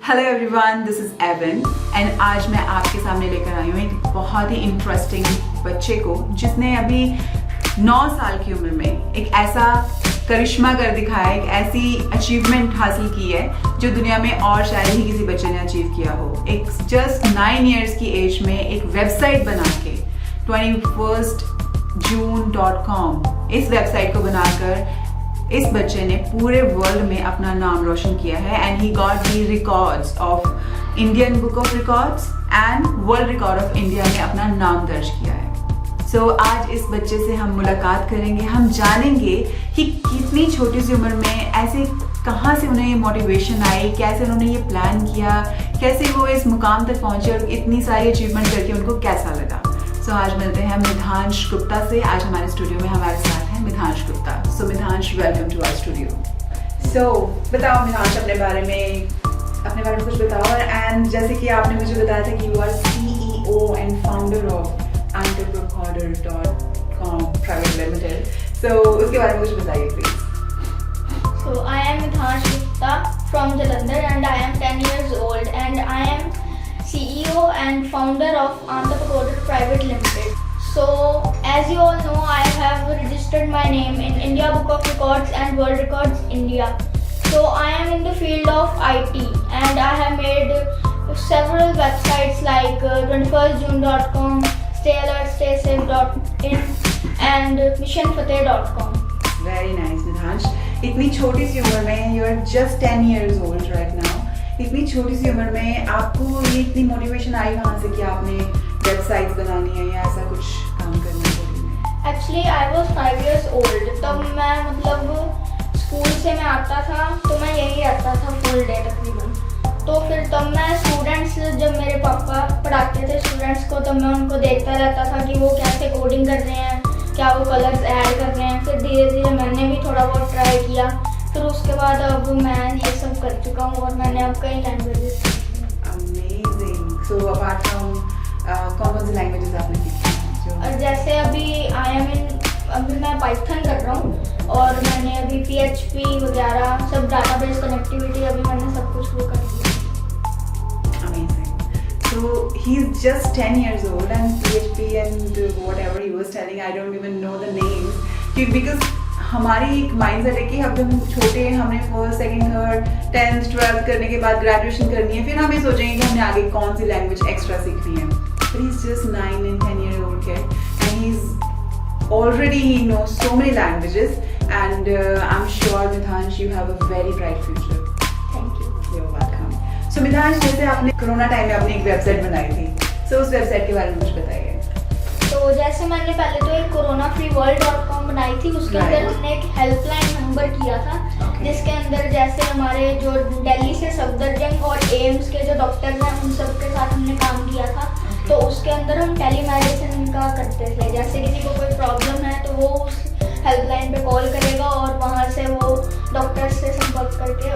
Hello everyone, this is Evan and आज मैं आपके सामने लेकर आई हूँ एक बहुत ही इंटरेस्टिंग बच्चे को जिसने अभी 9 साल की उम्र में एक ऐसा करिश्मा कर दिखाया, एक ऐसी अचीवमेंट हासिल की है जो दुनिया में और शायद ही किसी बच्चे ने अचीव किया हो। एक जस्ट 9 इयर्स की एज में एक वेबसाइट बना के 21stjune.com इस वेबसाइट को बनाकर इस बच्चे ने पूरे वर्ल्ड में अपना नाम रोशन किया है and he got the records of Indian book of records and world record of India में अपना नाम दर्ज किया है। सो आज इस बच्चे से हम मुलाकात करेंगे, हम जानेंगे कि कितनी छोटी सी उम्र में ऐसे कहाँ से उन्हें ये मोटिवेशन आई, कैसे उन्होंने ये प्लान किया, कैसे वो इस मुकाम तक पहुँचे और इतनी सारी अचीवमेंट करके उनको कैसा लगा। सो आज मिलते हैं मिधांश गुप्ता से। आज हमारे स्टूडियो में हमारे साथ हैं मिधांश गुप्ता। सो Midhansh, welcome to our studio. सो बताओ मिधांश, अपने बारे में कुछ बताओ। एंड जैसे कि आपने मुझे बताया था कि you are CEO and founder of entrepreneurcom private limited. So उसके बारे में कुछ बताइए please. So I am Midhansh Gupta from Jalandhar and I am 10 years old and I am CEO and founder of Entrepreneur Private Limited. So as you all know, I have registered my name in India Book of Records and World Records India. So I am in the field of IT and I have made several websites like 21stjune.com, stayalertstaysafe.in and missionfateh.com. Very nice Midhansh. इतनी छोटी सी उम्र में, you are just 10 years old right now, इतनी छोटी सी उम्र में आपको ये इतनी मोटिवेशन आई कहाँ से कि आपने वेबसाइट्स बनानी है या ऐसा कुछ काम करना है? Actually I was 5 years old. तब मैं स्कूल से मैं आता था तो मैं यही रहता था फुल डे तकरीबन। तो फिर तब मैं स्टूडेंट्स, जब मेरे पापा पढ़ाते थे स्टूडेंट्स को, तब मैं उनको देखता रहता था कि वो कैसे कोडिंग कर रहे हैं, क्या वो कलर्स ऐड कर रहे हैं। फिर धीरे धीरे मैंने भी थोड़ा बहुत ट्राई किया। फिर उसके बाद अब मैं ये सब कर चुका हूँ और मैंने अब कई languages. Amazing. So apart from कौन सी लैंग्वेजेस आपने सीखी? और जैसे अभी मैं पाइथन कर रहा हूँ और मैंने अभी PHP वगैरह सब डाटाबेस कनेक्टिविटी अभी मैंने सब कुछ वो कर दिया। Amazing. So he's just 10 years old and PHP and whatever he was telling, I don't even know the names. Because हमारी एक माइंडसेट है कि अब हम छोटे हैं, हमने first, second, third, 10th, 12th करने के बाद ग्रेजुएशन करनी है, फिर हम ये सोचेंगे कि हमने आगे कौन सी लैंग्वेज एक्स्ट्रा सीखनी है। But he's just 9 and 10 year old kid and he knows so many languages and I'm sure Midhansh you have a very bright future. Thank you. You're welcome. So Midhansh, जैसे आपने corona time में अपनी एक website बनाई थी, so उस website के बारे में कुछ बताइए। तो जैसे मैंने पहले तो एक coronafreeworld.com बनाई थी, उसके अंदर हमने एक हेल्पलाइन नंबर किया था जिसके अंदर जैसे हमारे जो दिल्ली से सफदरजंग और एम्स के जो डॉक्टर हैं उन सब के साथ हमने काम किया था। तो उसके अंदर हम टेलीमेडिसिन का करते थे। जैसे किसी को कोई प्रॉब्लम है तो वो उस हेल्पलाइन पे कॉल करेगा और वहाँ से वो डॉक्टर से संपर्क करके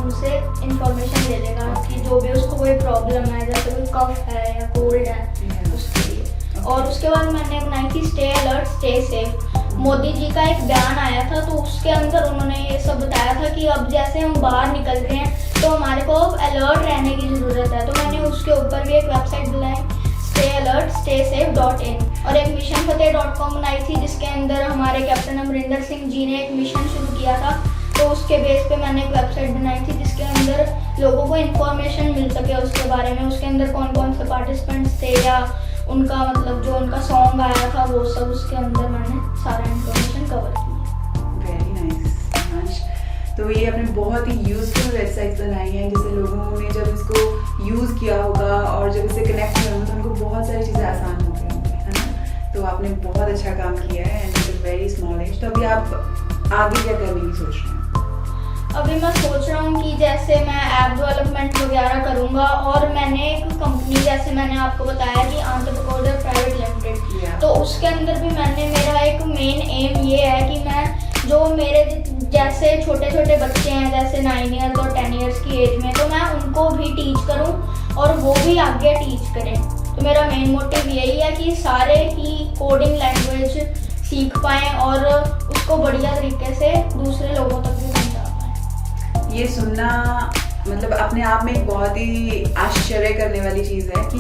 उनसे इंफॉर्मेशन ले लेगा कि जो भी उसको कोई प्रॉब्लम है, जैसे कोई कफ है या कोल्ड है उसके लिए। और उसके बाद मैंने बनाई थी stay alert stay safe. Modi ji का एक बयान आया था तो उसके अंदर उन्होंने ये सब बताया था कि अब जैसे हम बाहर निकल रहे हैं तो हमारे को अब अलर्ट रहने की ज़रूरत है। तो मैंने उसके ऊपर भी एक वेबसाइट बनाई stayalertstaysafe.in और एक missionfateh.com बनाई थी जिसके अंदर हमारे कैप्टन अमरिंदर सिंह जी ने एक मिशन शुरू किया था। तो उसके बेस पे मैंने एक वेबसाइट बनाई थी जिसके अंदर लोगों को इन्फॉर्मेशन मिल सके उसके बारे में, उसके अंदर कौन कौन से पार्टिसिपेंट्स थे या उनका जो उनका सॉन्ग आया था वो सब, उसके अंदर मैंने सारा इन्फॉर्मेशन कवर की। Very nice. तो ये आपने बहुत ही यूजफुल वेबसाइट बनाई है जिससे लोगों ने जब इसको यूज़ किया होगा और जब इससे कनेक्ट किया होगा तो उनको बहुत सारी चीज़ें आसान हो गई होंगी, है ना? तो आपने बहुत अच्छा काम किया है and it's very small age. तो अभी आप आगे क्या करने की सोच रहे हैं? अभी मैं सोच रहा हूँ कि जैसे मैं ऐप डेवलपमेंट वगैरह करूँगा और मैंने एक कंपनी, जैसे मैंने आपको बताया कि एंटरप्रेन्योर प्राइवेट लिमिटेड, तो उसके अंदर भी मेरा एक मेन एम ये है कि मैं जो मेरे जैसे छोटे छोटे बच्चे हैं जैसे 9 इयर्स और 10 इयर्स की एज में, तो मैं उनको भी टीच करूं और वो भी आगे टीच करें। तो मेरा मेन मोटिव यही है कि सारे ही कोडिंग लैंग्वेज सीख पाएँ और उसको बढ़िया तरीके से दूसरे लोगों तक भी पहुंचा पाएँ। ये सुनना मतलब अपने आप में एक बहुत ही आश्चर्य करने वाली चीज़ है कि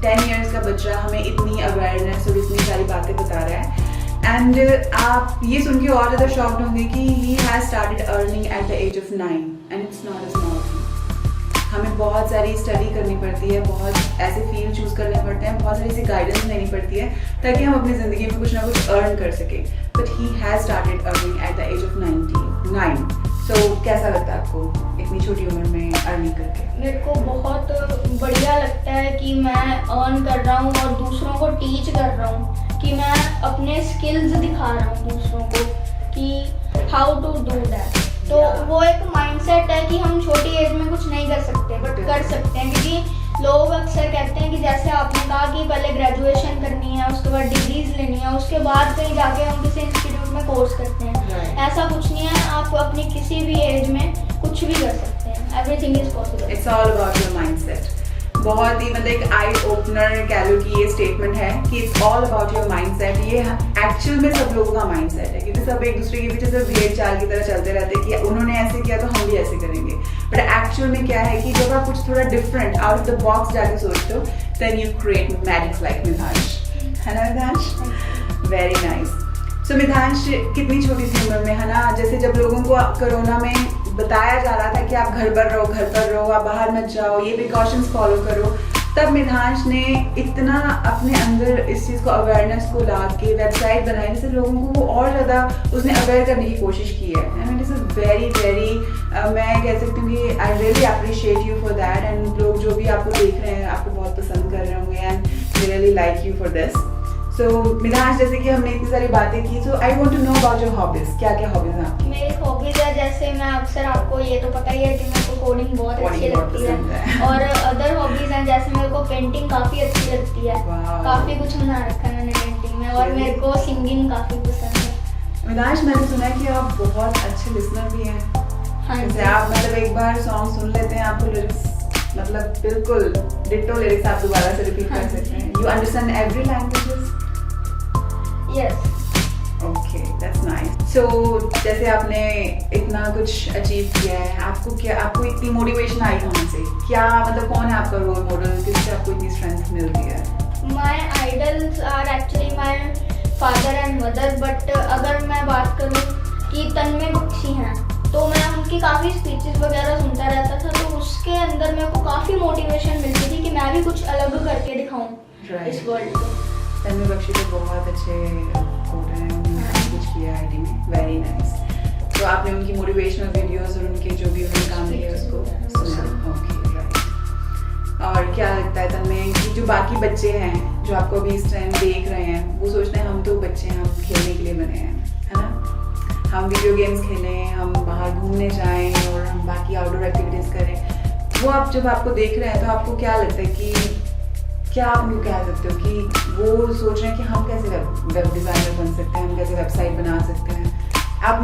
10 इयर्स का बच्चा हमें इतनी अवेयरनेस और इतनी सारी बातें बता रहा है। एंड आप ये सुन के और ज़्यादा शॉक्ड होंगे कि he has started earning at the age of 9 and it's not a small thing. हमें बहुत सारी स्टडी करनी पड़ती है, बहुत ऐसे फील्ड चूज़ करने पड़ते हैं, बहुत सारी ऐसी गाइडेंस लेनी पड़ती है ताकि हम अपनी ज़िंदगी में कुछ ना कुछ अर्न कर सकें। But he has started earning at the age of 9। So कैसा लगता है आपको इतनी छोटी उम्र में अर्निंग करके? मेरे को बहुत बढ़िया लगता है कि मैं अर्न कर रहा हूँ और दूसरों को टीच कर रहा हूँ, कि मैं अपने स्किल्स दिखा रहा हूँ दूसरों को कि हाउ टू डू दैट। तो वो एक माइंडसेट है कि हम छोटी एज में कुछ नहीं कर सकते बट कर सकते हैं, क्योंकि लोग अक्सर कहते हैं कि जैसे आपने कहा कि पहले ग्रेजुएशन करनी है, उसके बाद डिग्रीज लेनी है, उसके बाद कहीं जाके हम किसी इंस्टीट्यूट में कोर्स करते हैं। ऐसा कुछ नहीं है, आप अपनी किसी भी एज में कुछ भी कर सकते हैं। Everything is possible. It's all about your mindset. बहुत ही मतलब एक आई ओपनर कह लो कि ये स्टेटमेंट है कि it's all about your mindset. ये एक्चुअल में सब लोगों का माइंडसेट है, क्योंकि सब एक दूसरे के पीछे सिर्फ भेड़ चाल की तरह चलते रहते हैं कि उन्होंने ऐसे किया तो हम भी ऐसे करेंगे। बट एक्चुअल में क्या है कि जब आप कुछ थोड़ा different out of the box जाके सोचते हो, then you create magics like Midhansh. है ना मिधांश? Very nice. सो मिधांश कितनी छोटी सी उम्र में, है ना, जैसे जब लोगों को कोरोना में बताया जा रहा था कि आप घर पर रहो, आप बाहर मत जाओ, ये प्रिकॉशंस फॉलो करो, तब मिधांश ने इतना अपने अंदर इस चीज़ को अवेयरनेस को ला के वेबसाइट बनाई जिससे लोगों को वो और ज़्यादा उसने अवेयर करने की कोशिश की है। एंड दिस इज़ वेरी मैं कह सकती हूँ कि I really appreciate you for that. And लोग जो भी आपको देख रहे हैं आपको बहुत पसंद कर रहे होंगे and really like you for this. So Midhansh, जैसे कि हमने इतनी सारी बातें की, so I want to know about your hobbies. क्या क्या हॉबीज हैं आपकी? मेरी हॉबीज है, जैसे मैं अक्सर, आपको ये तो पता ही है कि मेरे को कोडिंग बहुत अच्छी लगती है। और अदर हॉबीज हैं, जैसे मेरे को पेंटिंग काफ़ी अच्छी लगती है। काफ़ी कुछ बना रखा है मैंने पेंटिंग में। और मेरे को सिंगिंग काफ़ी पसंद है। मिधांश, मैंने सुना है कि आप बहुत अच्छे लिसनर भी हैं। हाँ जी। आप मतलब एक बार सॉन्ग सुन लेते हैं, आपको लिरिक्स मतलब बिल्कुल डिट्टो लिरिक्स आप दोबारा से रिपीट कर सकते हैं। You understand every languages? Yes. Okay, that's nice. So जैसे आपने इतना कुछ अचीव किया है, आपको इतनी मोटिवेशन आई कहाँ से? क्या मतलब कौन है आपका रोल मॉडल, किससे आपको इतनी स्ट्रेंथ मिलती है? My idols are actually my father and mother, but अगर मैं बात करूँ कि तन्मय बख्शी हैं, तो मैं उनकी काफ़ी स्पीचेस वगैरह सुनता रहता था, तो उसके अंदर मेरे को काफ़ी मोटिवेशन मिलती थी कि मैं भी कुछ अलग करके दिखाऊँ इस वर्ल्ड को। तन्मय बख्शी तो बहुत अच्छे कोडर हैं, उन्होंने कुछ किया आईटी में। Very nice. तो आपने उनकी मोटिवेशनल वीडियोस और उनके जो भी उन्होंने काम किया उसको सुना? Okay, right. और क्या लगता है तन्मय कि जो बाकी बच्चे हैं जो आपको अभी इस टाइम देख रहे हैं, वो सोचते हैं हम तो बच्चे हैं, हम खेलने के लिए बने हैं, है ना, हम वीडियो गेम्स खेलें, हम बाहर घूमने जाएँ और हम बाकी आउटडोर एक्टिविटीज़ करें। वो आप जब आपको देख रहे हैं तो आपको क्या लगता है कि क्या आप उनको कह सकते हो कि वो सोच रहे हैं कि हम कैसे वेब डिज़ाइनर बन सकते हैं, हम कैसे वेबसाइट बना सकते हैं? आप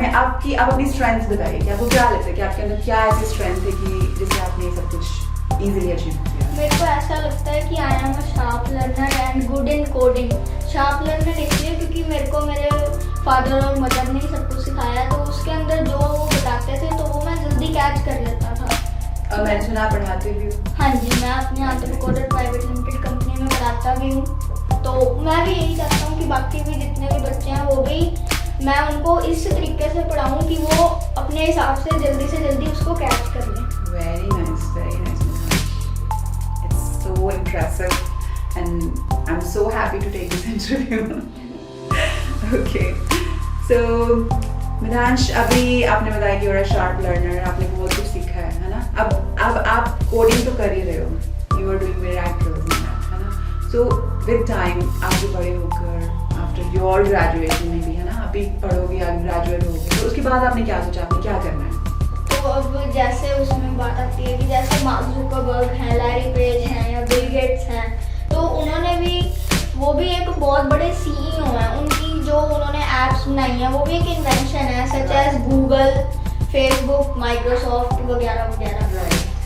अपनी स्ट्रेंथ बताइए कि आपको क्या लगता है कि आपके अंदर क्या ऐसी स्ट्रेंथ है कि जिससे आपने ये सब कुछ इजीली अचीव किया? मेरे को ऐसा लगता है कि I am a sharp learner and good in coding. Sharp learner इसलिए क्योंकि मेरे को मेरे फादर और मदर ने ही सब कुछ सिखाया, तो उसके अंदर जो वो बताते थे तो वो मैं जल्दी कैच कर लेता था। और मैंने सुना आप पढ़ाते भी हो? हाँ जी, मैं अपने आंध्र प्राइवेट लिमिटेड कंपनी में पढ़ाता भी हूँ। तो मैं भी यही चाहता हूँ कि बाकी भी जितने भी बच्चे हैं वो भी, मैं उनको इस तरीके से पढ़ाऊँ कि वो अपने हिसाब से जल्दी उसको कैच कर लें। Very nice, very nice Midhansh. It's so impressive and I am so happy to take this interview. Okay, so Midhansh, अभी आपने बताया कि you're a sharp learner, आपने बहुत कुछ सीखा है ना? अब आप कोडिंग तो कर ही रहे हो, you are doing miracles in that, है ना? So with time, आगे बड़े होकर after your graduation में भी, है ना, आप भी पढ़ोगे, आगे ग्रेजुएट होगे, तो उसके बाद आपने क्या सोचा, आपने क्या करना है? तो अब जैसे उसमें बात आती है कि जैसे मार्क जुकरबर्ग हैं, लैरी पेज हैं या बिल गेट्स हैं, तो उन्होंने भी, वो भी एक बहुत बड़े CEO हैं। उनकी जो उन्होंने ऐप्स बनाई हैं वो भी एक इन्वेंशन है, such as Google, Facebook, Microsoft वगैरह वगैरह।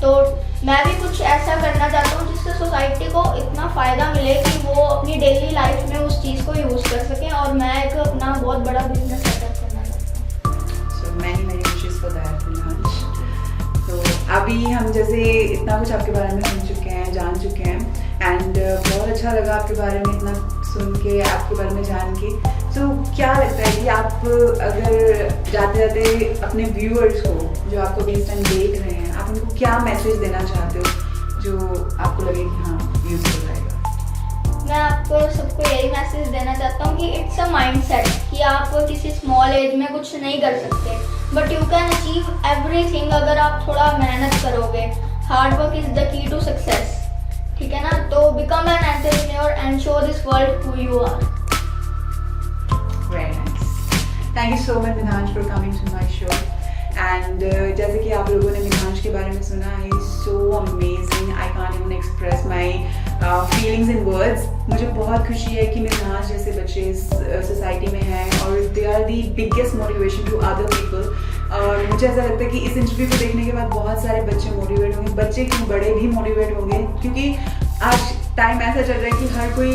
तो मैं भी कुछ ऐसा करना चाहता हूँ जिससे सोसाइटी को इतना फ़ायदा मिले कि वो अपनी डेली लाइफ में उस चीज़ को यूज़ कर सकें, और मैं एक अपना बहुत बड़ा बिजनेस सेटअप करना चाहता हूँ। So many wishes for that, Midhansh. तो आप अभी हम जैसे इतना कुछ आपके बारे में सुन चुके हैं, जान चुके हैं, एंड बहुत अच्छा लगा आपके बारे में इतना सुन के, आपके बारे में जान के। तो क्या लगता है कि आप अगर जाते जाते अपने व्यूअर्स को, जो आपको भी इस टाइम देख रहे हैं, आप उनको क्या मैसेज देना चाहते हो जो आपको लगे कि हाँ यूजफुल रहेगा? मैं आपको सबको यही मैसेज देना चाहता हूँ कि इट्स अ माइंडसेट, कि आप किसी स्मॉल एज में कुछ नहीं कर सकते, but you can achieve everything अगर आप थोड़ा मेहनत करोगे। Hard work is the key to success, ठीक है ना? तो become an entrepreneur and show this world who you are. Very nice. Thank you so much, Midhansh, for coming to my show. And जैसे कि आप लोगों ने मिधांश के बारे में सुना, he is so amazing. I can't even express my feelings in words. मुझे बहुत खुशी है कि मिधांश जैसे बच्चे इस सोसाइटी में हैं और they are the biggest motivation to other people. और मुझे ऐसा लगता है कि इस इंटरव्यू को देखने के बाद बहुत सारे बच्चे मोटिवेट होंगे, बच्चे क्यों बड़े भी मोटिवेट होंगे, क्योंकि आज टाइम ऐसा चल रहा है कि हर कोई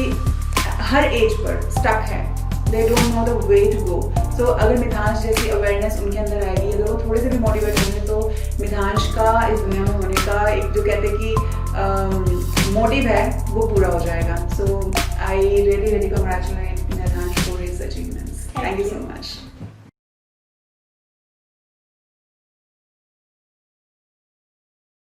हर एज पर स्टक है, they don't know the way to go. So अगर मिधांश जैसी अवेयरनेस उनके अंदर आएगी, अगर वो थोड़े से भी मोटिवेट होंगे, तो मिधांश का इस दुनिया में होने का एक जो कहते हैं कि मोटिव है वो पूरा हो जाएगा. So I really congratulate Midhansh for his achievements. Thank you so much.